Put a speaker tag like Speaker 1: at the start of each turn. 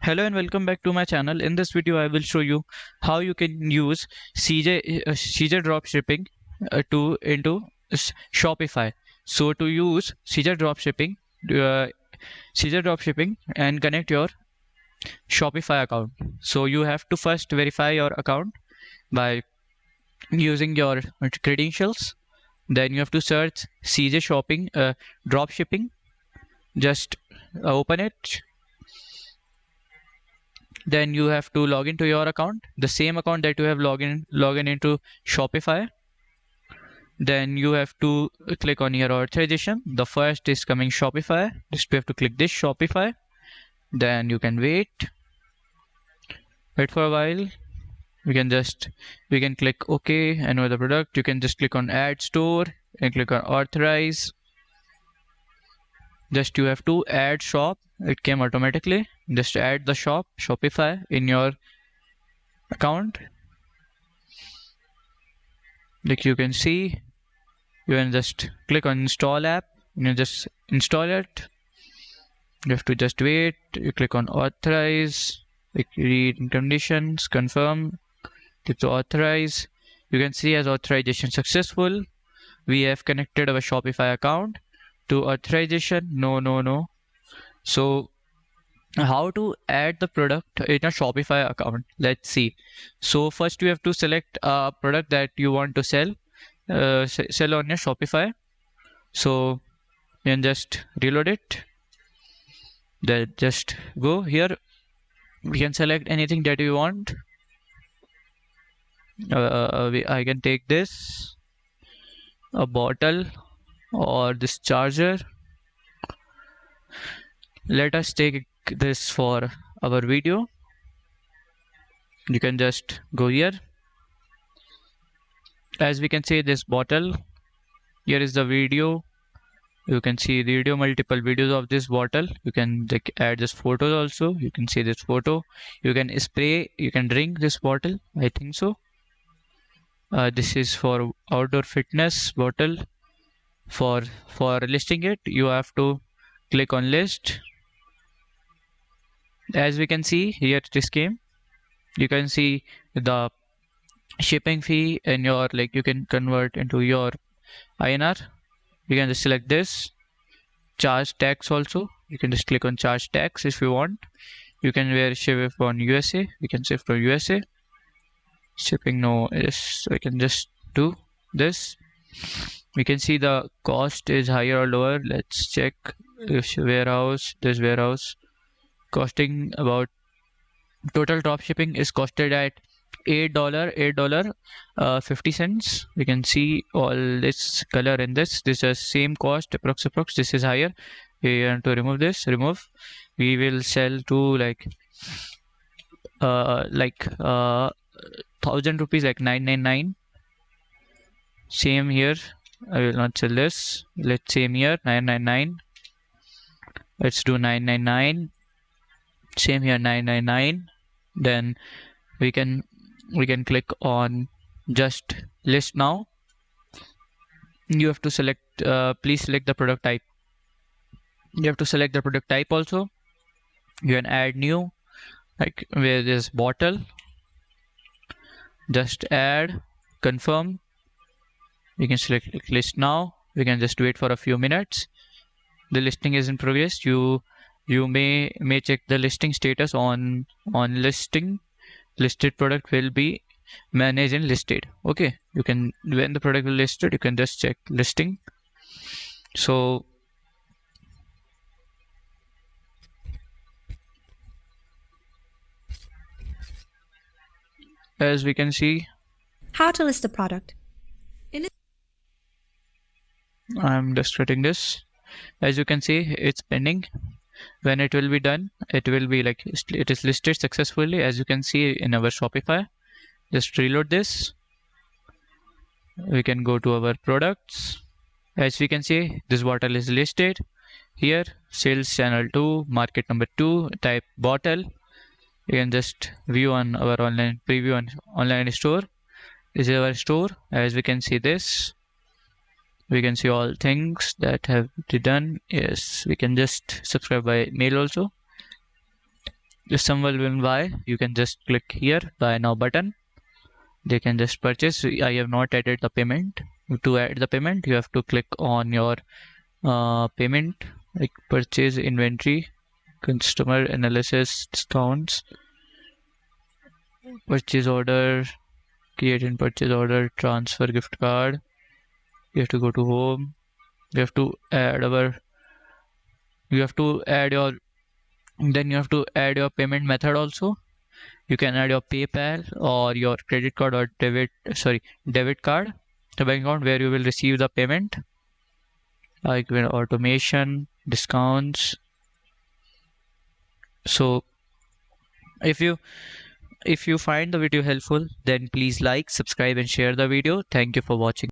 Speaker 1: Hello and welcome back to my channel. In this video, I will show you how you can use CJ Dropshipping into Shopify. So to use uh, CJ Dropshipping and connect your Shopify account. So you have to first verify your account by using your credentials. Then you have to search CJ Dropshipping. Just open it. Then you have to log into your account, the same account that you have login into Shopify. Then you have to click on your authorization. The first is coming Shopify. Just you have to click this Shopify. Then you can wait for a while. We can click OK and with the product. You can just click on add store and click on authorize. Just you have to add shop. It came automatically. Just add the Shopify in your account. Like you can see, you can just click on install app. You just install it. You have to just wait. You click on authorize, like read conditions, confirm, click to authorize. You can see as authorization successful. We have connected our Shopify account to authorization. No. So how to add the product in a Shopify account? Let's see. So first you have to select a product that you want to sell on your Shopify. So you can just reload it. Then just go here. We can select anything that you want. I can take this, a bottle, or this charger. Let us take this for our video. You can just go here. As we can see, this bottle. Here is the video. You can see multiple videos of this bottle. You can add this photos also. You can see this photo. You can spray. You can drink this bottle. I think so. This is for outdoor fitness bottle. For listing it, you have to click on list. As we can see here, this came. You can see the shipping fee and your you can convert into your INR. You can just select this. Charge tax also. You can just click on charge tax if you want. You can ship on USA. We can ship from USA. Shipping no. Yes, we can just do this. We can see the cost is higher or lower. Let's check this warehouse costing about total drop shipping is costed at $8 50 cents. We can see all this color in this. This is same cost approx. This is higher. We want to remove this. We will sell to 1,000 rupees, like 999. Same here. I will not sell this. Let's same here 999. Let's do 999. Same here 999. Then we can click on just list now. You have to select please select the product type. You have to select the product type also. You can add new, like where this bottle. Just add, confirm. We can select list now. We can just wait for a few minutes. The listing is in progress. You may check the listing status on listing. Listed product will be managed and listed. Okay, you can, when the product is listed, you can just check listing. So as we can see,
Speaker 2: how to list the product.
Speaker 1: I'm just getting this. As you can see, it's pending. When it will be done, it will be it is listed successfully, as you can see in our Shopify. Just reload this. We can go to our products. As we can see, this bottle is listed here. Sales channel 2, market number 2, type bottle. You can just view on our preview on online store. This is our store. As we can see this, we can see all things that have been done. Yes, we can just subscribe by mail also. if someone will buy, you can just click here, buy now button. They can just purchase. I have not added the payment. To add the payment, you have to click on your payment, like purchase, inventory, customer analysis, discounts, purchase order, create in purchase order, transfer gift card. You have to go to home. You have to add your then you have to add your payment method also. You can add your PayPal or your credit card or debit card, the bank account where you will receive the payment, like automation, discounts. So if you find the video helpful, then please like, subscribe and share the video. Thank you for watching.